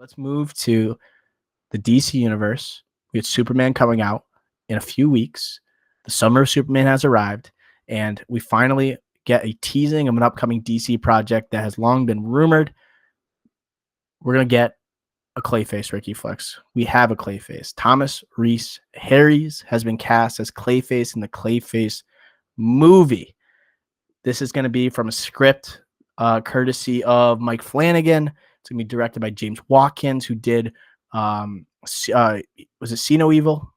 let's move to the DC universe. We had Superman coming out in a few weeks. The summer of Superman has arrived, and we finally get a teasing of an upcoming DC project that has long been rumored. We're going to get a Clayface, Ricky Flex. We have a Clayface. Thomas Rhys Harries has been cast as Clayface in the Clayface movie. This is going to be from a script courtesy of Mike Flanagan. It's going to be directed by James Watkins, who did, was it See No Evil?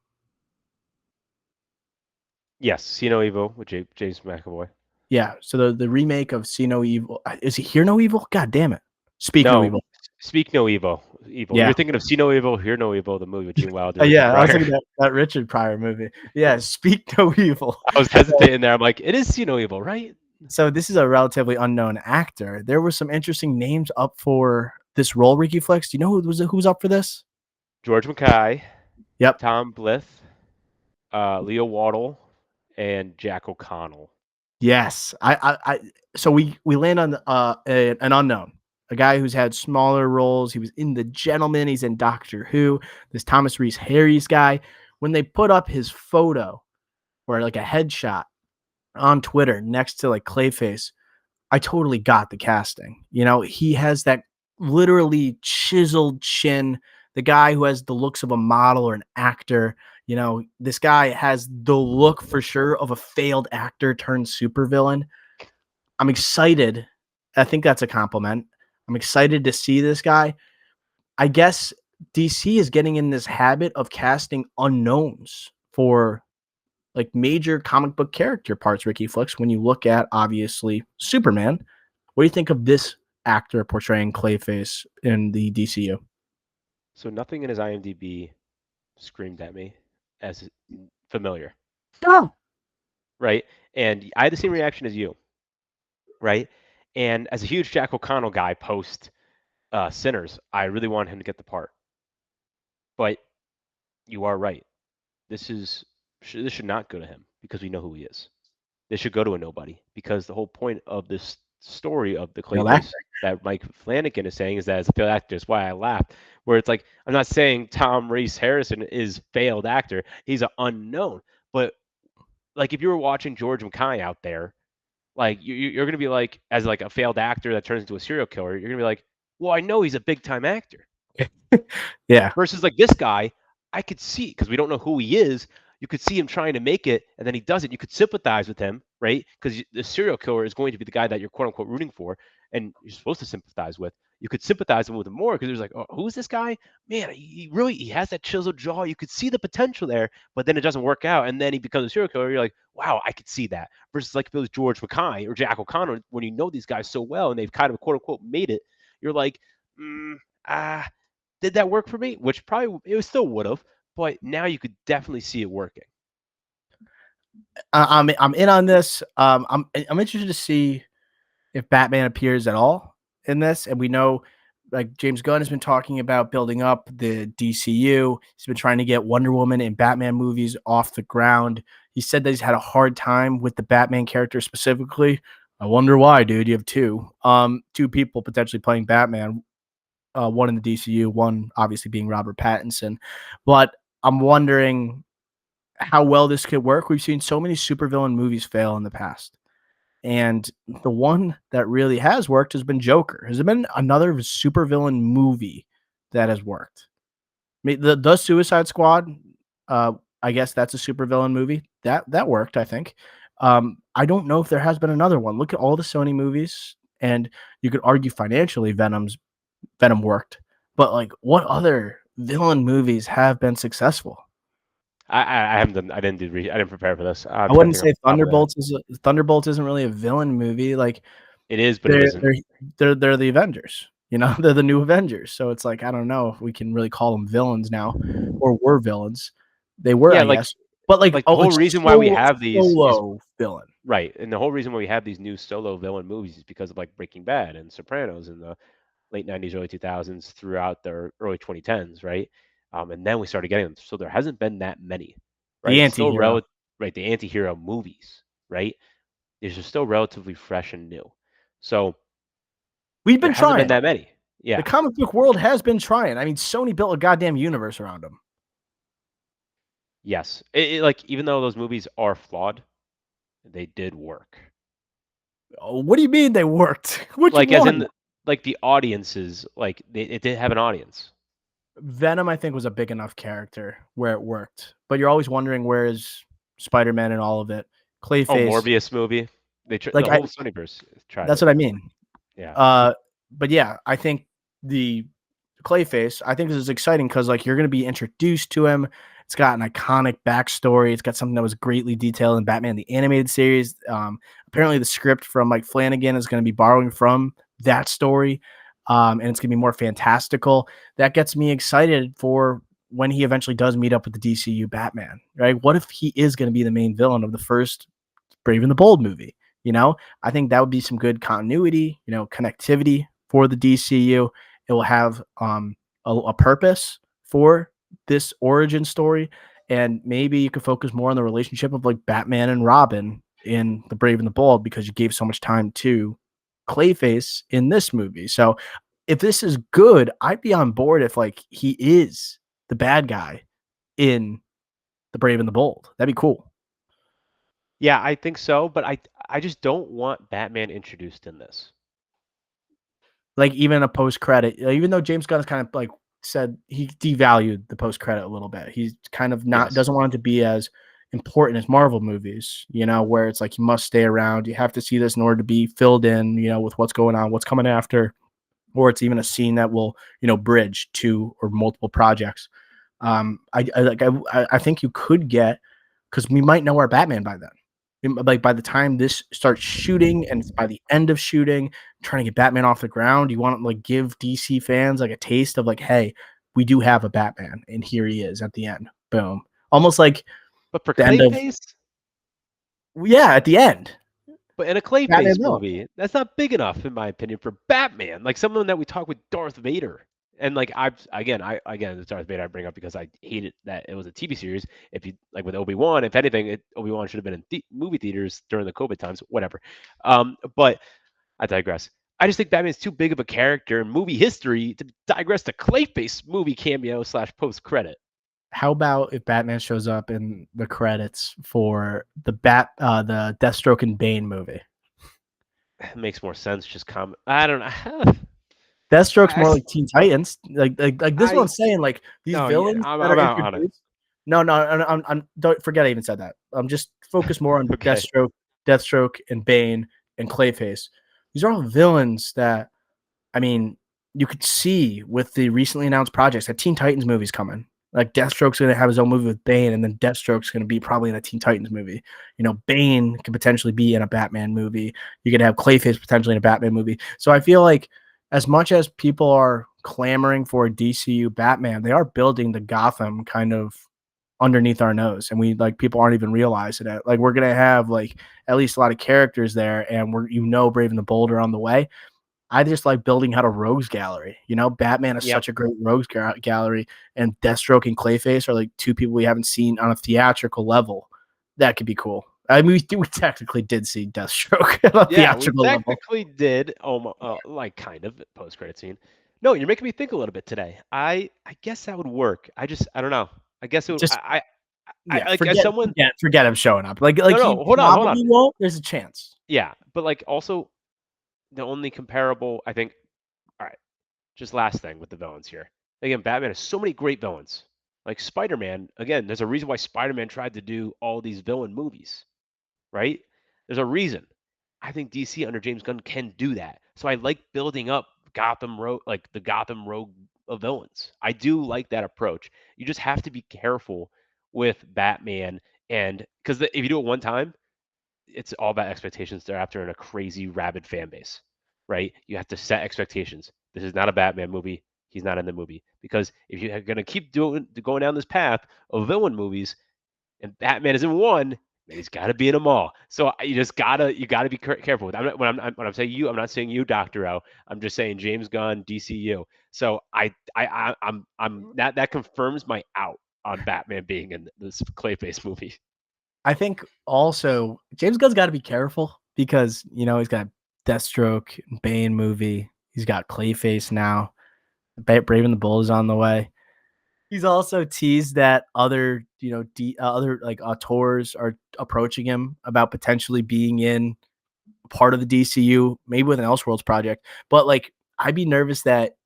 Yes, See No Evil with James McAvoy. Yeah, so the remake of See No Evil. Is it Hear No Evil? God damn it. Speak No Evil. Speak No Evil. Yeah. You're thinking of See No Evil, Hear No Evil, the movie with Gene Wilder. Yeah, I was thinking that Richard Pryor movie. Yeah, Speak No Evil. I was hesitating there. I'm like, it is See No Evil, right? So this is a relatively unknown actor. There were some interesting names up for this role, Ricky Flex. Do you know who's up for this? George Mackay. Yep. Tom Blyth. Leo Waddle. And Jack O'Connell. Yes. So we land on an unknown. A guy who's had smaller roles. He was in The Gentleman. He's in Doctor Who. This Thomas Rhys Harries guy. When they put up his photo or like a headshot on Twitter next to like Clayface, I totally got the casting. You know, he has that literally chiseled chin. The guy who has the looks of a model or an actor. You know, this guy has the look for sure of a failed actor turned supervillain. I'm excited. I think that's a compliment. I'm excited to see this guy. I guess DC is getting in this habit of casting unknowns for like major comic book character parts, Ricky Flex. When you look at, obviously, Superman, what do you think of this actor portraying Clayface in the DCU? So nothing in his IMDb screamed at me as familiar. Oh. Right? And I had the same reaction as you. Right? And as a huge Jack O'Connell guy post Sinners, I really wanted him to get the part. But you are right. This should not go to him because we know who he is. This should go to a nobody because the whole point of this story of the Clayface that Mike Flanagan is saying is that as a failed actor. That's why I laughed. Where it's like, I'm not saying Tom Rhys Harrison is failed actor. He's an unknown. But like if you were watching George Mackay out there, like you're going to be like, as like a failed actor that turns into a serial killer, you're going to be like, well, I know he's a big time actor. Yeah. Versus like this guy, I could see, because we don't know who he is, you could see him trying to make it, and then he doesn't. You could sympathize with him, right? Because the serial killer is going to be the guy that you're quote unquote rooting for, and you're supposed to sympathize with. You could sympathize with him more because it was like, oh, who's this guy? Man, he has that chiseled jaw. You could see the potential there, but then it doesn't work out, and then he becomes a serial killer. You're like, wow, I could see that. Versus like if it was George Mackay or Jack O'Connell, when you know these guys so well and they've kind of quote unquote made it, you're like, did that work for me? Which probably it still would have, but now you could definitely see it working. I'm in on this. I'm interested to see if Batman appears at all in this, and we know like James Gunn has been talking about building up the DCU. He's been trying to get Wonder Woman and Batman movies off the ground. He said that he's had a hard time with the Batman character specifically. I wonder why, dude. You have two people potentially playing Batman. One in the DCU, one obviously being Robert Pattinson. But I'm wondering how well this could work. We've seen so many supervillain movies fail in the past. And the one that really has worked has been Joker. Has there been another supervillain movie that has worked? I mean, the Suicide Squad, I guess that's a supervillain movie. That worked, I think. I don't know if there has been another one. Look at all the Sony movies, and you could argue financially Venom worked. But like, what other villain movies have been successful? I haven't done. I didn't prepare for this. I wouldn't say Thunderbolts isn't really a villain movie. Like it is, but it isn't. They're the Avengers. You know, they're the new Avengers. So it's like I don't know if we can really call them villains now, or were villains. They were, I guess. But like the whole reason why we have these solo villain, right? And the whole reason why we have these new solo villain movies is because of like Breaking Bad and Sopranos in the late 90s, early 2000s, throughout the early 2010s, right? And then we started getting them. So there hasn't been that many, right? The anti-hero. Right, the anti-hero movies, right? These are still relatively fresh and new. So we've been trying. Hasn't been that many. The Yeah. comic book world has been trying. I mean, Sony built a goddamn universe around him. Yes. Like even though those movies are flawed, they did work. Oh, what do you mean they worked? Which Like as one? in like the audiences, like it did have an audience. Venom, I think, was a big enough character where it worked. But you're always wondering where is Spider-Man and all of it. Oh, Clayface, Morbius movie. The like whole Sonyverse tried that's it. what I mean. Yeah. But yeah, I think the Clayface, I think this is exciting because like you're gonna be introduced to him. It's got an iconic backstory. It's got something that was greatly detailed in Batman the Animated Series. Apparently, the script from Mike Flanagan is going to be borrowing from that story, and it's going to be more fantastical. That gets me excited for when he eventually does meet up with the DCU Batman. Right? What if he is going to be the main villain of the first Brave and the Bold movie? I think that would be some good continuity, connectivity for the DCU. It will have a purpose for this origin story, and maybe you could focus more on the relationship of like Batman and Robin in The Brave and the Bold because you gave so much time to Clayface in this movie. So if this is good, I'd be on board if like he is the bad guy in The Brave and the Bold. That'd be cool. Yeah, I think so, but I just don't want Batman introduced in this. Like even a post credit, even though James Gunn has kind of like said he devalued the post credit a little bit. He's kind of not Yes. doesn't want it to be as important as Marvel movies, where it's like you must stay around. You have to see this in order to be filled in, with what's going on, what's coming after, or it's even a scene that will, bridge two or multiple projects. I think you could get because we might know our Batman by then. Like by the time this starts shooting and by the end of shooting, trying to get Batman off the ground, you want to like give DC fans like a taste of like, hey, we do have a Batman, and here he is at the end. Boom. Almost like But for the end of Clayface, yeah, at the end. but in a Batman Clayface villain. movie, that's not big enough in my opinion for Batman. Like someone that we talk with Darth Vader. And like I again the Darth Vader I bring up because I hated that it was a TV series. If you like with Obi-Wan, if anything, Obi-Wan should have been in movie theaters during the COVID times, whatever. But I digress. I just think Batman's too big of a character in movie history to digress to Clayface movie cameo slash post credit. How about if Batman shows up in the credits for the Deathstroke and Bane movie? It makes more sense. Just comment. I don't know. Deathstroke's I, more like Teen Titans. Like this is what I'm I saying. Like these no, yeah, villains that I'm are out on it. introduced. No, no, I'm don't forget I even said that. I'm just focus more on Okay. Deathstroke and Bane and Clayface. These are all villains that I mean you could see with the recently announced projects. That Teen Titans movie's coming. Like Deathstroke's gonna have his own movie with Bane, and then Deathstroke's gonna be probably in a Teen Titans movie. Bane could potentially be in a Batman movie. You could have Clayface potentially in a Batman movie. So I feel like as much as people are clamoring for a DCU Batman, they are building the Gotham kind of underneath our nose, and we like people aren't even realizing it. Like we're gonna have like at least a lot of characters there, and Brave and the Bold are on the way. I just like building out a rogues gallery. Batman is Yep. such a great rogues gallery, and Deathstroke and Clayface are like two people we haven't seen on a theatrical level. That could be cool. I mean, we technically did see Deathstroke on a Yeah, we theatrical level. technically did almost like kind of post credit scene. No, you're making me think a little bit today. I guess that would work. I don't know. I guess it would. Just I yeah, like as someone. forget him showing up. Like No, he no, hold on. probably won't. There's a chance. Yeah, but like also the only comparable I think. All right, just last thing with the villains here. Again, Batman has so many great villains. Like Spider-Man. Again, there's a reason why Spider-Man tried to do all these villain movies, right? There's a reason. I think DC under James Gunn can do that. So I like building up Gotham Rogue, like the Gotham Rogue of villains. I do like that approach. You just have to be careful with Batman, and because if you do it one time, it's all about expectations thereafter in a crazy rabid fan base, right? You have to set expectations. This is not a Batman movie. He's not in the movie because if you're going to keep going down this path of villain movies, and Batman is in one, then he's got to be in them all. So you gotta be careful with. When I'm saying you, I'm not saying you, Doctor O. I'm just saying James Gunn, DCU. So I'm that confirms my out on Batman being in this Clayface movie. I think also James Gunn's got to be careful because he's got Deathstroke, Bane movie. He's got Clayface now. Brave and the Bull is on the way. He's also teased that other, other like auteurs are approaching him about potentially being in part of the DCU, maybe with an Elseworlds project. But like, I'd be nervous that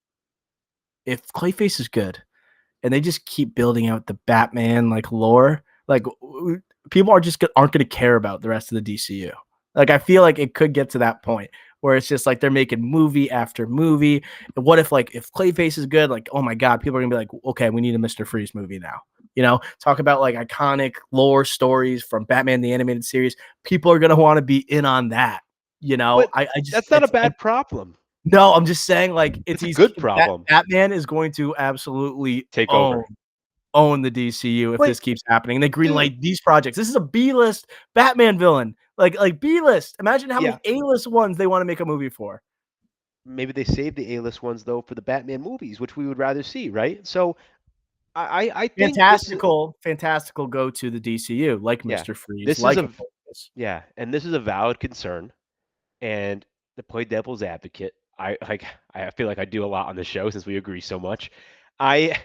if Clayface is good and they just keep building out the Batman like lore, like people aren't going to care about the rest of the DCU. Like I feel like it could get to that point where it's just like they're making movie after movie. And what if like if Clayface is good, like oh my god, people are gonna be like, okay, we need a Mr. Freeze movie now. Talk about like iconic lore stories from Batman the animated series. People are gonna want to be in on that. But I just that's not a bad problem. no, I'm just saying like It's a good problem. Batman is going to absolutely Take own over. the DCU if But this keeps happening. And they dude, greenlight these projects. This is a B-list Batman villain. Like B-list. Imagine how yeah, many A-list ones they want to make a movie for. maybe they save the A-list ones though for the Batman movies, which we would rather see, right? So I think this is Fantastical go to the DCU, like yeah, Mr. Freeze, this is like a a Focus. yeah, and this is a valid concern. And to play devil's advocate, I feel like I do a lot on the show since we agree so much. I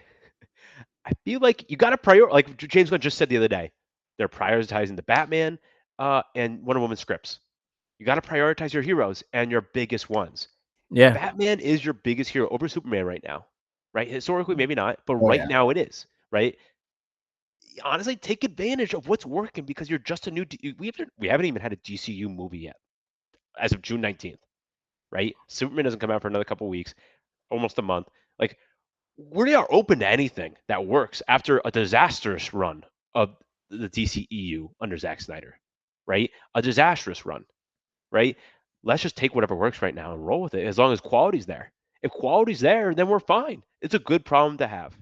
I feel like you got to like James Gunn just said the other day, they're prioritizing the Batman and Wonder Woman scripts. You got to prioritize your heroes and your biggest ones. Yeah. Batman is your biggest hero over Superman right now, right? Historically, maybe not, but Oh right yeah. now it is, right? Honestly, take advantage of what's working because you're just a new. We haven't even had a DCU movie yet as of June 19th, right? Superman doesn't come out for another couple weeks, almost a month. Like we are open to anything that works after a disastrous run of the DCEU under Zack Snyder, right? A disastrous run, right? Let's just take whatever works right now and roll with it as long as quality's there. If quality's there, then we're fine. It's a good problem to have.